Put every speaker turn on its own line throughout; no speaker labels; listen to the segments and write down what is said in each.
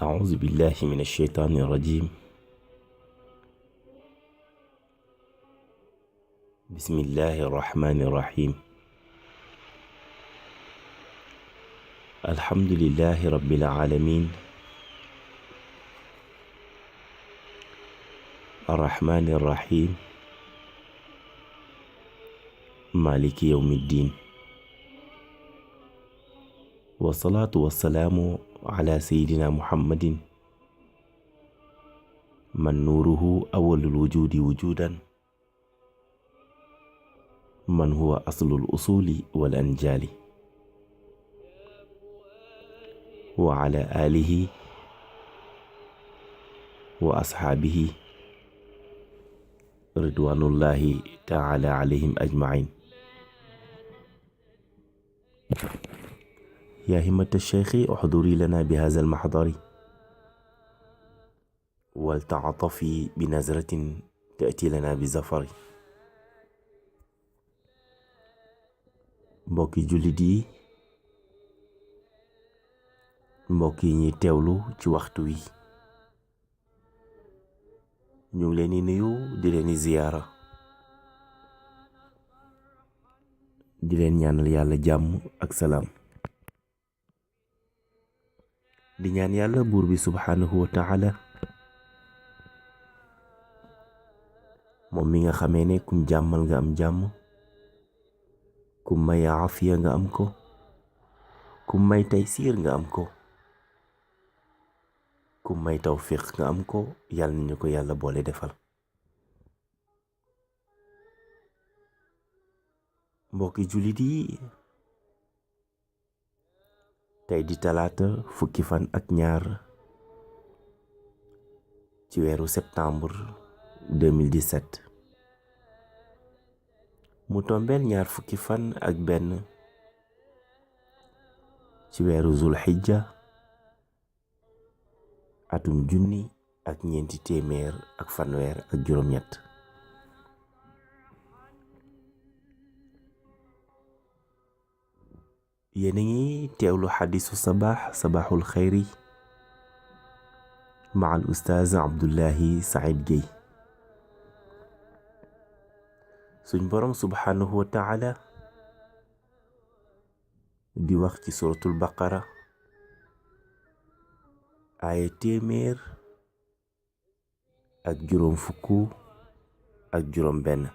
أعوذ بالله من الشيطان الرجيم. بسم الله الرحمن الرحيم. الحمد لله رب العالمين، الرحمن الرحيم، مالك يوم الدين، والصلاة والسلام على سيدنا محمد من نوره أول الوجود وجودا، من هو أصل الأصول والأنجال، وعلى آله وأصحابه رضوان الله تعالى عليهم أجمعين. يا همة الشيخ احضري لنا بهذا المحضر ولتعطفي بنظرة تأتي لنا بزفر. mbokki jullit yi, mbokk yi ñuy teewlu ci waxtu wi, ñu ngi leen di nuyu di leen di ziyaara, di leen ñaanal yàlla jàmm ak salaam, di ñaan yàlla buur bi subhaanahu wa taala moom mi nga xamee ne kum jàmmal nga am jàmm, kum may aafiya nga am ko, kum may taysiir nga am ko, kum may tawfiq nga am ko. yàlla nañu ko yàlla boole defal. mbokki jullit yi, tey di talaata fukki fan ak ñaar ci weeru septembre 2017 mu tombeel ñaar fukki fan ak benn ci weeru zulhijja atum junni ak ñeenti téeméer ak fanweer ak juróom-ñett. yéen a ngi teewlu xadisu sabaaxul xayri maa al ustaaz Abdullahi Saïd Guèye. suñ boroom subhaanahu wa taala di wax ci suratul baqara aaya téeméer ak juróom fukk ak juróom benn.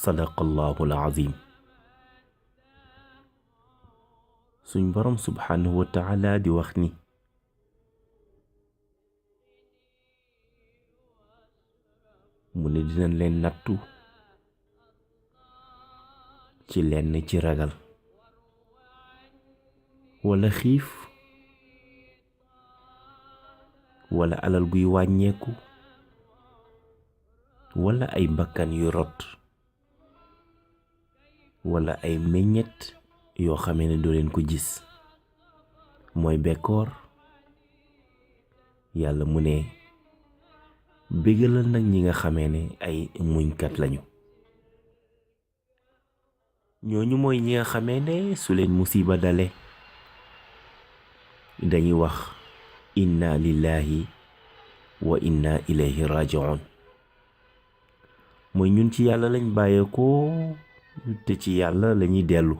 sadaqallahul azim. suñ boroom subhaanahu wa taala di wax ni mu ne dinañ leen nattu ci lenn ci ragal wala xiif wala alal guy wàññeeku wala ay bakkan yu rot wala ay meññet yoo xamee ne doo leen ko gis, mooy bekkoor. yàlla mu ne bégalal nag ñi nga xamee ne ay muñkat lañu. ñooñu mooy ñi nga xamee ne su leen musiba dale dañuy wax inna lillahi wa inna ilayhi raji'un. mooy ñun ci yàlla lañ bàyyeekoo te ci yàlla lañuy dellu.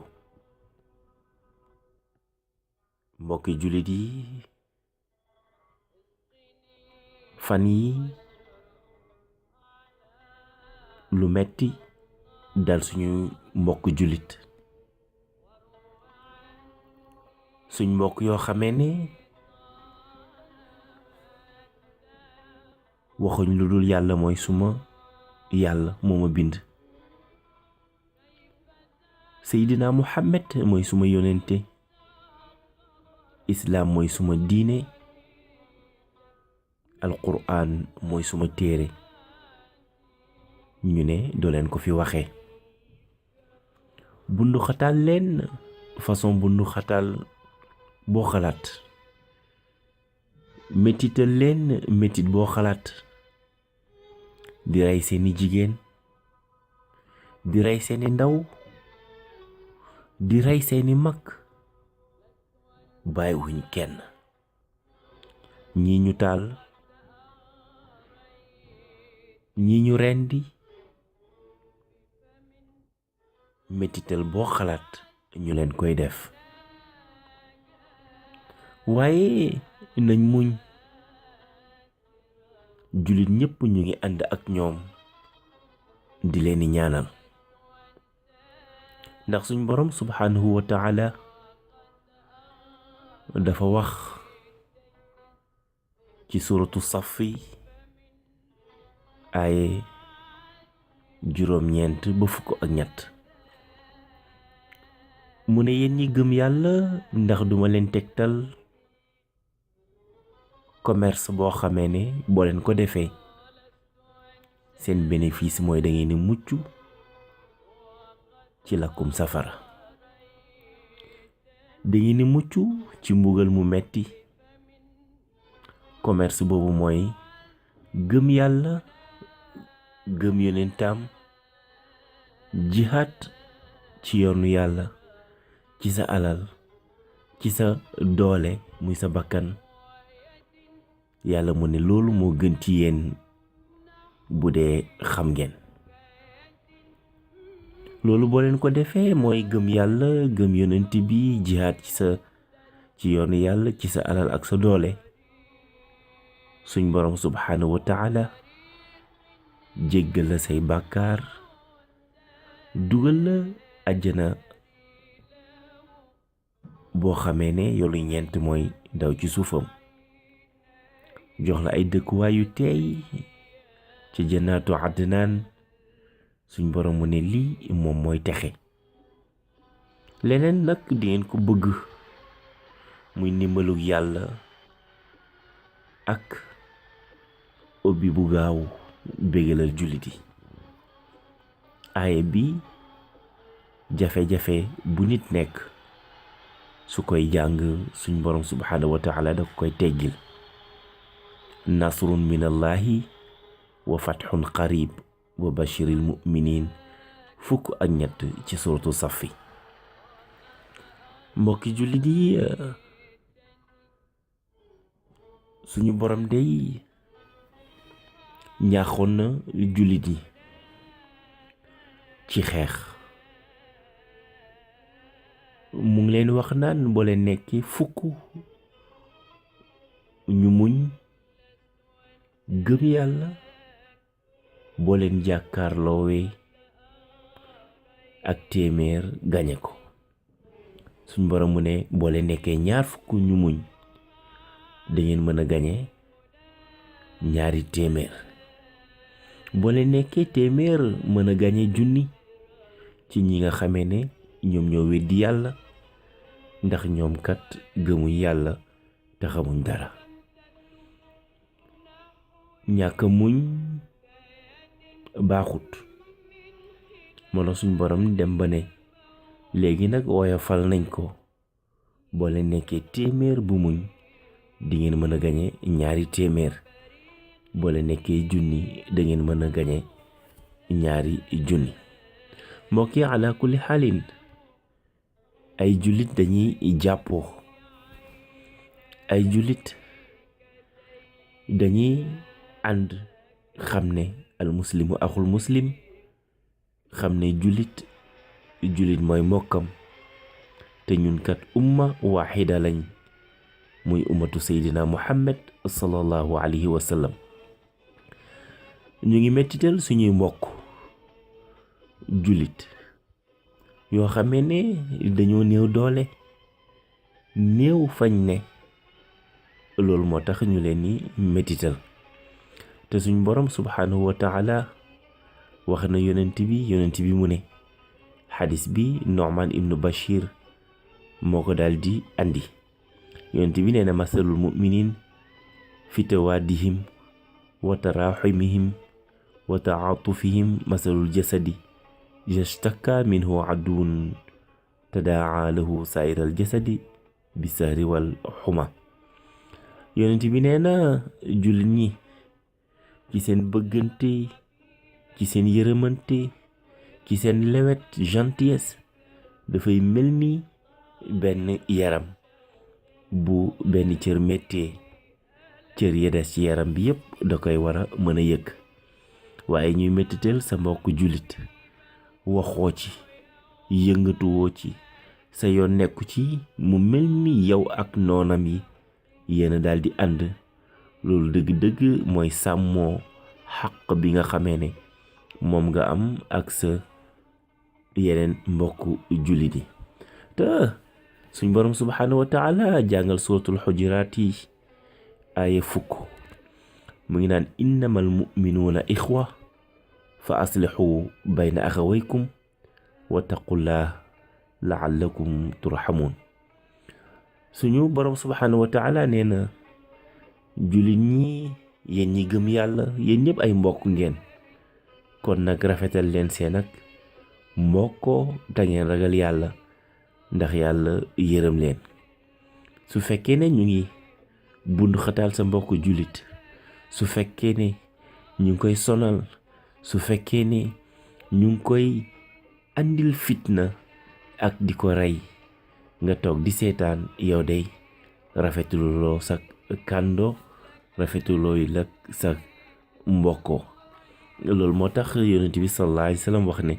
mbokki jullit yi fan yi lu metti dal suñu mbokk jullit, suñ mbokk yoo xamee ne waxuñ lu dul yàlla mooy suma yàlla moo ma bind, Seydina Muhammad mooy suma yonente, islaam mooy suma diine, alquran mooy suma téere, ñu ne doo leen ko fi waxee. bundu xataal leen façon bundu xataal boo xalaat, mettital leen mettit boo xalaat, di rey seeni jigéen, di rey seeni ndaw, di rey seeni mag, bàyyiwuñ kenn. ñii ñu taal, ñii ñu rendi, mettital boo xalaat ñu leen koy def. waaye nañ muñ, jullit ñépp ñu ngi ànd ak ñoom di leen di ñaanal, ndax suñ borom subhanahu wa ta'ala dafa wax ci suratu Safi ay juróom-ñeent ba fukk ak ñett, mu ne yéen ñi gëm yàlla ndax duma leen tegtal commerce boo xamee ne boo leen ko defee seen bénéfice mooy da ngeen di mucc ci lakkum safara, da ngeen di mucc ci mbugal mu metti. commerce boobu mooy gëm yàlla, gëm yonentam, jihaad ci yoonu yàlla, ci sa alal, ci sa doole muy sa bakkan. yàlla mu ne loolu moo gën ci yéen bu dee xam ngeen. loolu boo leen ko defee mooy gëm yàlla, gëm yonent bi, jihaad ci yoonu yàlla, ci sa alal ak sa doole. suñ borom subhanahu wa ta'ala jéggal la say bàkkaar, dugal la àjjana boo xamee ne yoolu ñeent mooy daw ci suufam, jox la ay dëkkuwaay yu teey ci jannaatu adnaan. suñ borom mu ne lii moom mooy texe. leneen nag di ngeen ko bëgg muy ndimbalu yàlla ak ubbi bu gaaw bégalal jullit yi. aaye bi jafe-jafe bu nit nekk su koy jàng suñ borom subhanahu wa ta'ala da koy teggil. nasrun minallahi wa fathun qarib wa bashiril mu'minin, fukk ak ñett ci suratu Safi. mbokki jullit yi, suñu borom dey ñaaxoon na jullit yi ci xeex. mu ngi leen wax naan boo leen nekkee fukk ñu muñ, gëm yàlla, boo leen jàkkaarloowee ak téeméer gañe ko. suñ borom mu ne boo leen nekkee ñaar fukk ñu muñ, dangeen mën a gañe ñaari téeméer. boo leen nekkee téeméer mën a gañe junni ci ñi nga xamee ne ñoom ñoo weddi yàlla, ndax ñoom kat gëmuñ yàlla te xamuñ dara. ñàkk muñ baaxut, moo tax suñ borom dem ba ne léegi nag woyofal nañ ko, boo leen nekkee téeméer bu muñ di ngeen mën a gañe ñaari téeméer. boo leen nekkee junni da ngeen mën a gañe ñaari junni. mbokk yi ala kulli xaalin ay jullit dañuy jàppoo, ay jullit dañuy ànd xam ne al muslimu axul muslim, xam ne jullit mooy mbokkam, te ñun kat umma waaxida lañ muy ummatu seydina muhammad sallallahu alayhi wa sallam. ñu ngi mettital suñuy mbokk jullit yoo xamee ne dañoo néew doole, néew fañ ne. loolu moo tax ñu leen ni mettital. te suñ borom subhanahu wa taala wax na yonent bi mu ne, xadis bi Nu'man ibnu Bashir moo ko daal di andi. yonent bi nee na masalul muminin fi tawaadihim wa taraximihim wa taatufihim masalul jasadi yashtaka minhu aduwun tadaa lahu sairal jasadi bisahri wal xuma. yonent bi nee na jullit ñi ci seen bëggante, ci seen yërëmante, ci seen lewet gentillesse dafay mel ni benn yaram bu benn cër méttee, cër ya des ci yaram bi yépp da koy war a mën a yëg. waaye ñuy mettital sa mbokk jullit, waxoo ci, yëngatuwoo ci, sa yoon nekku ci, mu mel ni yow ak noonam yi yéena daal di ànd. loolu dëgg-dëgg mooy sàmmoo xaq bi nga xamee ne moom nga am ak sa yeneen mbokk jullit yi. te suñ borom subhanahu wa taala jàngal suratul xujuraat yi aaya 10 mu ngi naan innamal muminuuna ixwa fa aslixu bayna axawaykum wattaqullah laallakum turhamun. suñu borom subhanahu wa taala nee na jullit ñi, yéen ñi gëm yàlla, yéen ñëpp ay mbokk ngeen. kon nag rafetal leen seen ak mbokkoo te ngeen ragal yàlla, ndax yàlla yërëm leen. su fekkee ne ñu ngi bund xataal sa mbokk jullit, su fekkee ne ñu ngi koy sonal, su fekkee ne ñu ngi koy andil fitna ak di ko rey, nga toog di seetaan, yow day rafetuloo sa kàndoo, rafetuloo yi la sa mbokkoo. loolu moo tax yonent bi sallallahu alayhi wa sallam wax ne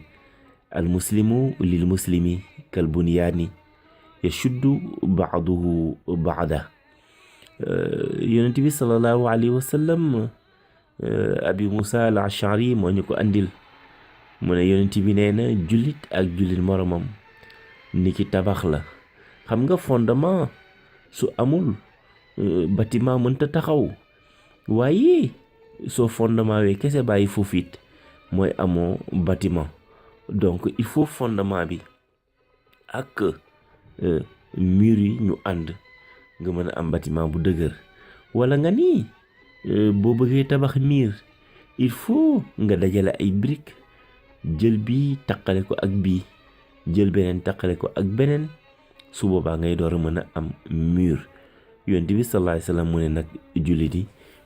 al muslimu lil muslimi kal bunyaani yashuddu ba'duhu ba'da. yonent bi sallallahu alayhi wa sallam abi Musa al Ashari moo ñu ko andil. mu ne yonent bi nee na jullit ak jullit moromam ni ki tabax la. xam nga fondement su amul bâtiment mënta taxaw, waaye soo fondement wee kese bàyyi foofu it mooy amoo bâtiment. donc il faut fondement bi ak mur yi ñu ànd nga mën a am bâtiment bu dëgër. wala nga ni boo bëggee tabax miir, il faut nga dajale ay briques, jël bii taqale ko ak bii, jël beneen taqale ko ak beneen, su boobaa ngay door a mën a am mur. yonent bi sallallahu alayhi wa sallam mu ne nag jullit yi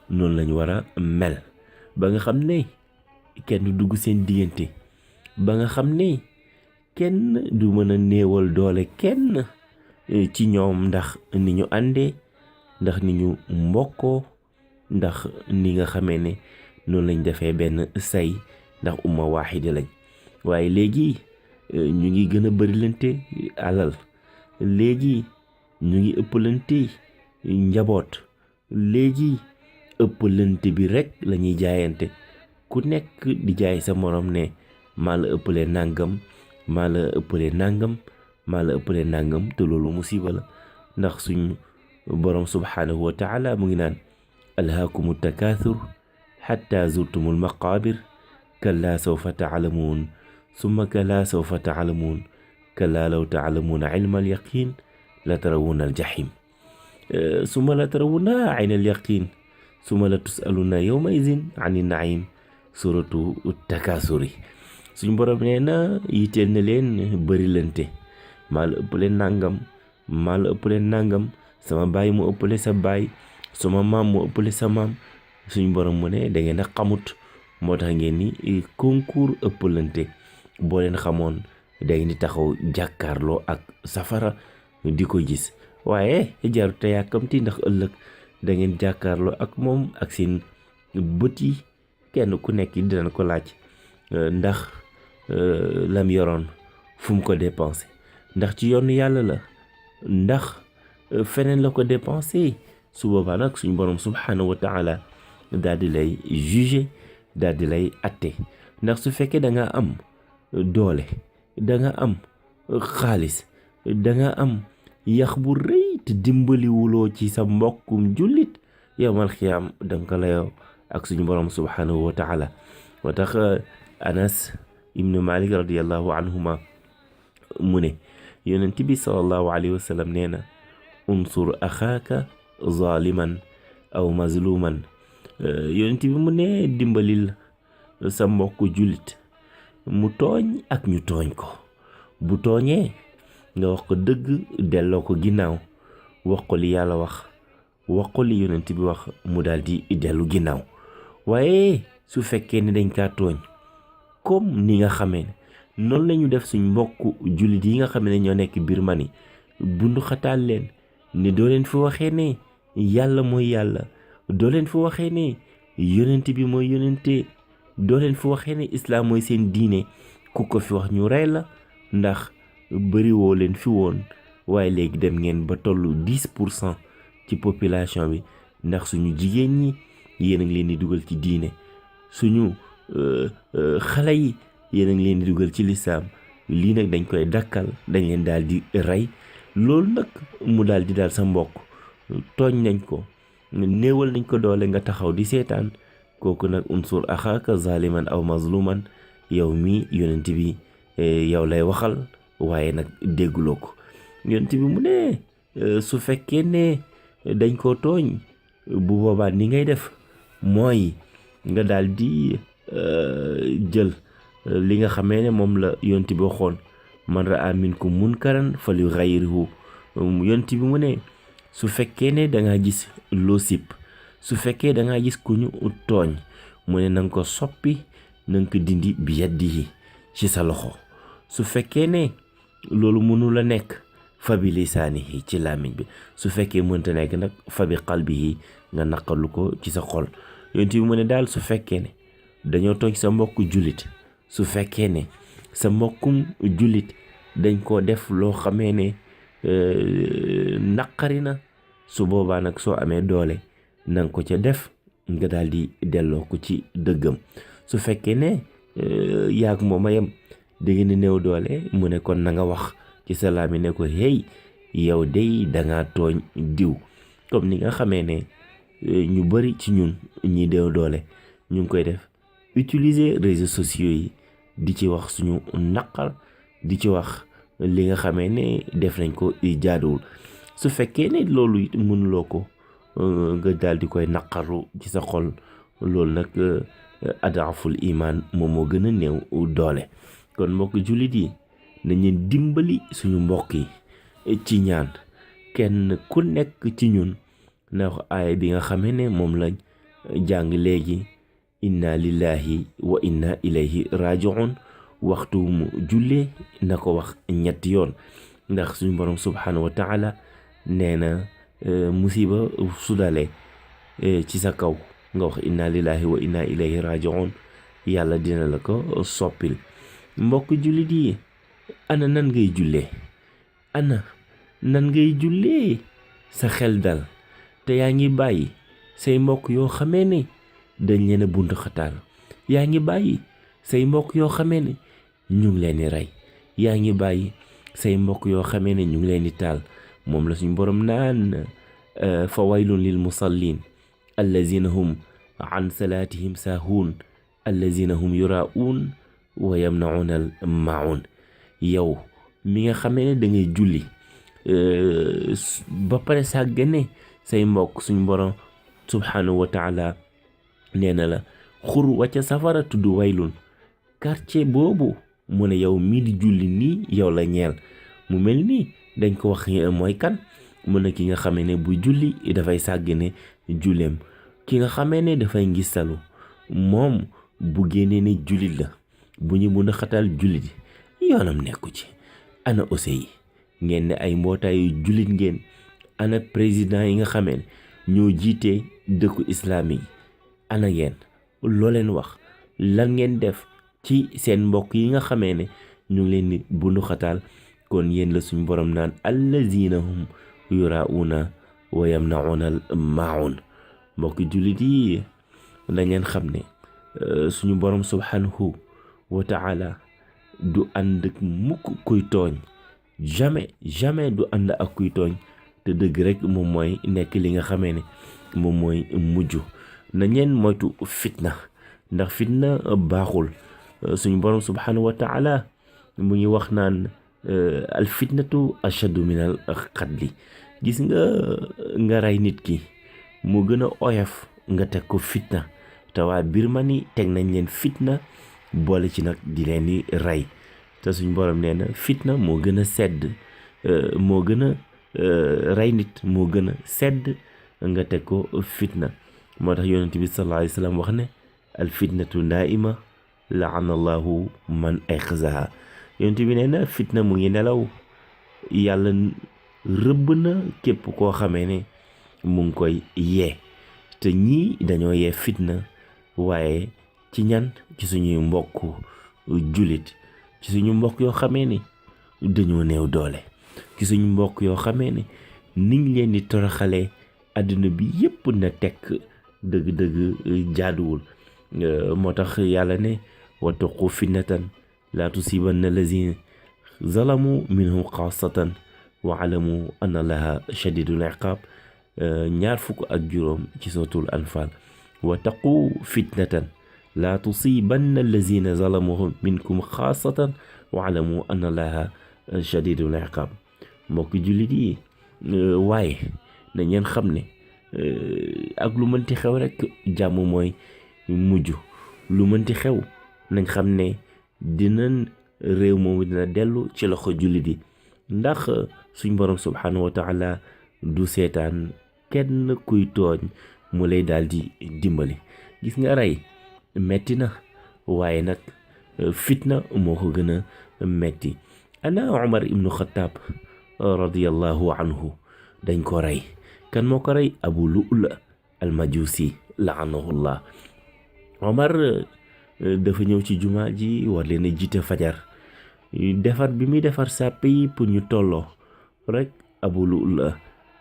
noonu lañu war a mel, ba nga xam ne kenn du dugg seen diggante, ba nga xam ne kenn du mën a néewal doole kenn ci ñoom, ndax ni ñu àndee, ndax ni ñu mbokkoo, ndax ni nga xamee ne noonu lañ defee benn say, ndax umma waaxida lañ. waaye léegi ñu ngi gën a bërilante alal, léegi ñu ngi ëppalante njaboot, léegi ëppalante bi rek la ñuy jaayante. ku nekk di jaay sa morom ne maa la ëppalee nàngam, maa la ëppalee nàngam, maa la ëppalee nàngam. te loolu musiba la, ndax suñ borom subhanahu wa taala mu ngi naan alhaakumu takaathur xatta zurtumul maqaabir kallaa sawfa taalamuun summa kallaa sawfa taalamuun kallaa law taalamuuna ilmal yaqiin la tarawuuna aljahim summa la tarawuuna ayna alyaqin summa la tusaluna yawma idin ani naim. suratu takaasuri. suñ borom nee na yitteel na leen bëri lante. maa la ëppale nàngam, maa la ëppale nàngam, sama baay mu ëppale sa baay, sama maam mu ëppale sa maam. suñ borom mu ne da ngeen a xamut, moo tax ngeen ni concours ëppalante. boo leen xamoon da ngeen di taxaw jàkkaarloo ak safara di ko gis, waaye jaru te yàkkamti, ndax ëllëg da ngeen jàkkaarloo ak moom ak seen bët yi. kenn ku nekk dinañ ko laaj ndax lam yoroon fu mu ko dépensé, ndax ci yoonu yàlla la, ndax feneen la ko dépensé su boobaa nag suñ borom subhanahu wa taala daal di lay juger daal di lay atte. ndax su fekkee da nga am doole, da nga am xaalis, da nga am yax bu rëy te dimbaliwuloo ci sa mbokkum jullit, yawmal xiyaam da nga ko layoo ak suñu borom subhanahu wa taala. moo tax Anas ibnu Malik radiallahu anhuma mu ne yonent bi sallallahu alayhi wa sallam nee na unsur axaaka zaliman aw mazluman. yonent bi mu ne dimbalil sa mbokku jullit mu tooñ ak ñu tooñ ko. bu tooñee nga wax ko dëgg delloo ko ginnaaw, wax ko li yàlla wax ko li yonent bi wax mu daal di dellu ginnaaw. waaye su fekkee ne dañ kaa tooñ comme ni nga xamee ne noonu la ñu def suñ mbokku jullit yi nga xam ne ñoo nekk Birmanie, bundu xataal leen ne doo leen fi waxee ne yàlla mooy yàlla, doo leen fi waxee ne yonent bi mooy yonente, doo leen fi waxee ne islaam mooy seen diine, ku ko fi wax ñu rey la. ndax bëri woo leen fi woon, waaye léegi dem ngeen ba tollu 10% ci population bi. ndax suñu jigéen ñi yéen a ngi leen di dugal ci diine, suñu xale yi yéen a ngi leen di dugal ci lislaam. lii nag dañ koy dakkal, dañ leen daal di rey. loolu nag mu daal di daal sa mbokk, tooñ nañ ko, néewal nañ ko doole, nga taxaw di seetaan. kooku nag unsur axaaka zaliman aw mazluman, yow mi yonent bi yow lay waxal, waaye nag dégguloo ko. yonent bi mu ne su fekkee ne dañ koo tooñ, bu boobaa ni ngay def mooy nga daal di jël li nga xamee ne moom la yonent bi waxoon, man raa minkum munkaran falyughayyirhu. yonent bi mu ne su fekkee ne da ngaa gis loo sib, su fekkee da ngaa gis ku ñu tooñ, mu ne na nga ko soppi, na nga ko dindi bi yadihi ci sa loxo. su fekkee ne loolu mënu la nekk, fa bi lisaanihi ci làmmiñ bi. su fekkee mënta nekk nag fa bi qalbihi nga naqalu ko ci sa xol. yonent bi mu ne daal su fekkee ne dañoo tooñ sa mbokku jullit, su fekkee ne sa mbokkum jullit dañ koo def loo xamee ne naqari na, su boobaa nag soo amee doole na nga ko ca def, nga daal di delloo ko ci dëggam. su fekkee ne yaag moom a yem, da ngeen di néew doole, mu ne kon na nga wax ci salaam yi ne ko hey yow dey dangaa tooñ diw. comme ni nga xamee ne ñu bari ci ñun ñi néew doole ñu ngi koy def, utiliser réseaux sociaux yi di ci wax suñu naqar, di ci wax li nga xamee ne def nañ ko jaaduwul. su fekkee ne loolu it mënuloo ko, nga daal di koy naqaru ci sa xol, loolu nag adaaful iman moom moo gën a néew doole. kon mbokk jullit yi nañ leen dimbali suñu mbokk yi ci ñaan. kenn ku nekk ci ñun na wax aaya bi nga xamee ne moom lañ jàng léegi, inna lillahi wa inna ilayhi raji'un. waxtu mu jullee na ko wax 3 yoon, ndax suñu borom subhanahu wa taala nee na musiba su dalee ci sa kaw nga wax inna lillahi wa inna ilayhi raji'un, yàlla dina la ko soppil. mbokk jullit yi, ana nan ngay jullee? ana nan ngay jullee sa xel dal te yaa ngi bàyyi say mbokk yoo xamee ne dañ leen a buntu xataal, yaa ngi bàyyi say mbokk yoo xamee ne ñu ngi leen di rey, yaa ngi bàyyi say mbokk yoo xamee ne ñu ngi leen di taal. moom la suñu borom naan fa waylun lil musallin allazina hum an salatihim saahuun allazina hum yuraa'uun wa yamna'uuna al maa'uun. yow mi nga xamee ne da ngay julli ba pare sàggane say mbokk, suñu borom subhanahu wa taala nee na la xur wàcca safara tudd waylun. quartier boobu mu ne yow mii di julli nii yow la ñeel. mu mel nii dañ ko wax mooy kan? mu ne ki nga xamee ne bu julli dafay sàggane julleem, ki nga xamee ne dafay ngistalu, moom bu génnee ne jullit la, bu ñu mun a xatal jullit yi yoonam nekku ci. ana ose yi ngeen ne ay mbootaayu jullit ngeen, ana président yi nga xamee ne ñoo jiite dëkku islaam yi, ana ngeen loo leen wax? lan ngeen def ci seen mbokk yi nga xamee ne ñu ngi leen di bundu xataal? kon yéen la suñu borom naan allazina hum yuraa'uuna wa yamna'uuna al maa'uun. mbokki jullit yi na ngeen xam ne suñu borom subhanahu wa ta'ala du ànd ak mukk kuy tooñ, jamais du ànd ak kuy tooñ, te dëgg rek moom mooy nekk li nga xamee ne moom mooy mujj. na ngeen moytu fitna, ndax fitna baaxul. suñu borom subhanahu wa ta'ala mu ngi wax naan al fitnatu ashaddu min al qatli. gis nga rey nit ki mu gën a oyof nga teg ko fitna, te waa Birmanie teg nañ leen fitna boole ci nag di leen di rey. te suñ borom nee na fitna moo gën a sedd, moo gën a rey nit moo gën a sedd nga teg ko fitna. moo tax yonent bi sallallahu alayhi wa sallam wax ne al fitnatu naa'ima la'ana allahu man ayqazaha. yonent bi nee na fitna mu ngi nelaw, yàlla rëbb na képp koo xamee ne mu ngi koy yee. te ñii dañoo yee fitna, waaye ci ñan? ci suñuy mbokk jullit, ci suñu mbokk yoo xamee ne dañoo néew doole, ci suñu mbokk yoo xamee ne niñ leen di toroxalee àdduna bi yépp na tekk dëgg-dëgg jaaduwul. moo tax yàlla ne wattaqu fitnatan laa tusibanna allazina zalamu minhum xaasatan wa alamu anna allaha shadidul iqaab. 25 ci suratul anfal. wattaqu fitnatan laa tusibanna allazina zalamu minkum xaasatan wa alamu anna allaha shadidul iqaab. mbokki jullit yi waaye na ngeen xam ne ak lu mënti xew rek jàmm mooy mujj. lu mënti xew nañ xam ne réew moomu dina dellu ci loxo jullit yi, ndax suñ borom subhanahu wa ta'ala du seetaan kenn kuy tooñ mu lay daal di dimbali. gis nga rey metti na, waaye nag fitna moo ko gën a metti. ana Umar ibnu Xattaab radiyallahu anhu dañ ko rey. kan moo ko rey? Abu Lu'lu al majusi la'anahullah. Omar dafa ñëw ci jumaa ji war leen a jiite fajar, defar bi muy defar sàppe yi pour ñu tolloo rek Abu Lu'lu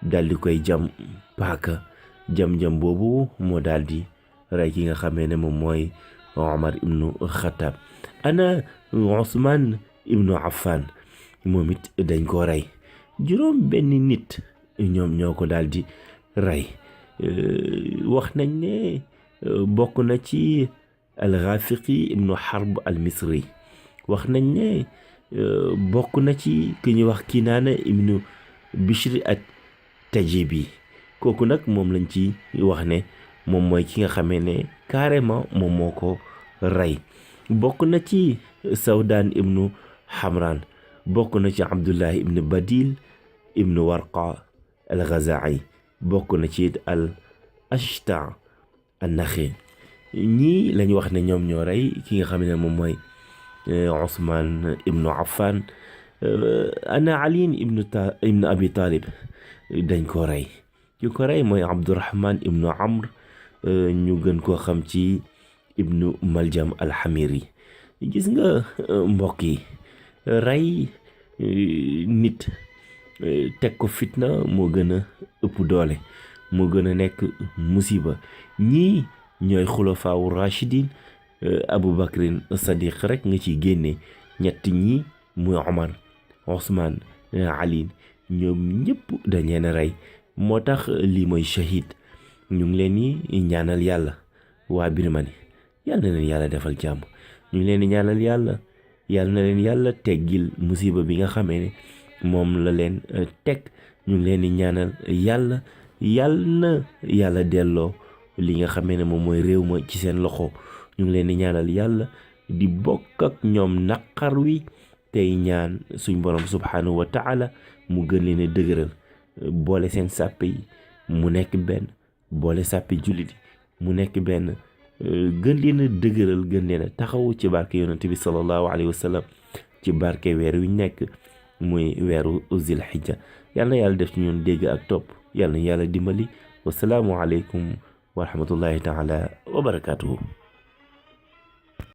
daal di koy jam paaka. jam-jam boobu moo daal di rey ki nga xamee ne moom mooy Omar ibnu Xattaab. ana Usmaan ibnu Affan moom it dañ ko rey. juróom benn nit ñoom ñoo ko daal di rey. wax nañ ne bokk na ci al-Ghafiqi ibnu Harb al-Misri. wax nañ ne bokk na ci ki ñuy wax Kinaana ibnu Bishr at-Tajibi. kooku nag moom lañ ci wax ne moom mooy ki nga xamee ne carrément moom moo ko rey. bokk na ci Sawdaan ibnu Hamran. bokk na ci Abdullah ibnu Badil ibnu Warqa al-Ghazaa'i. bokk na ci al-Ashta' an-Nakhi. ñii lañ wax ne ñoom ñoo rey ki nga xam ne moom mooy Usmaan ibnu Affan. ana Ali ibnu Abi Talib dañ ko rey. ki ko rey mooy Abdurrahman ibnu Amr, ñu gën koo xam ci ibnu Maljam al-Hamiri. gis nga mbokk yi, rey nit teg ko fitna moo gën a ëpp doole, moo gën a nekk musiba. ñii ñooy xulafaawu rachidin. Abu Bakrin Sadiq rek nga ciy génne. ñett ñi muy Omar, Ousmane, Ali, ñoom ñëpp dañ leen a rey. moo tax lii mooy shahid. ñu ngi leen di ñaanal yàlla waa Birmanie, yàlla na leen yàlla defal jàmm. ñu ngi leen di ñaanal yàlla na leen yàlla teggil musiba bi nga xamee ne moom la leen teg. ñu ngi leen di ñaanal yàlla na yàlla delloo li nga xamee ne moom mooy réew ma ci seen loxo. ñu ngi leen di ñaanal yàlla di bokk ak ñoom naqar wi, tey ñaan suñ borom subhanahu wa ta'ala mu gën leen a dëgëral, boole seen sàppe yi mu nekk benn, boole sàppe jullit yi mu nekk benn, gën leen a dëgëral, gën leen a taxawu ci barke yonent bi sallallahu alayhi wa sallam, ci barke weer wi nekk muy weeru Zil Hijja. yal na yàlla def ci ñun dégg ak topp, yal na yàlla dimbali. wasalaamu aleykum wa rahmatullahi taala wa barakatuhu.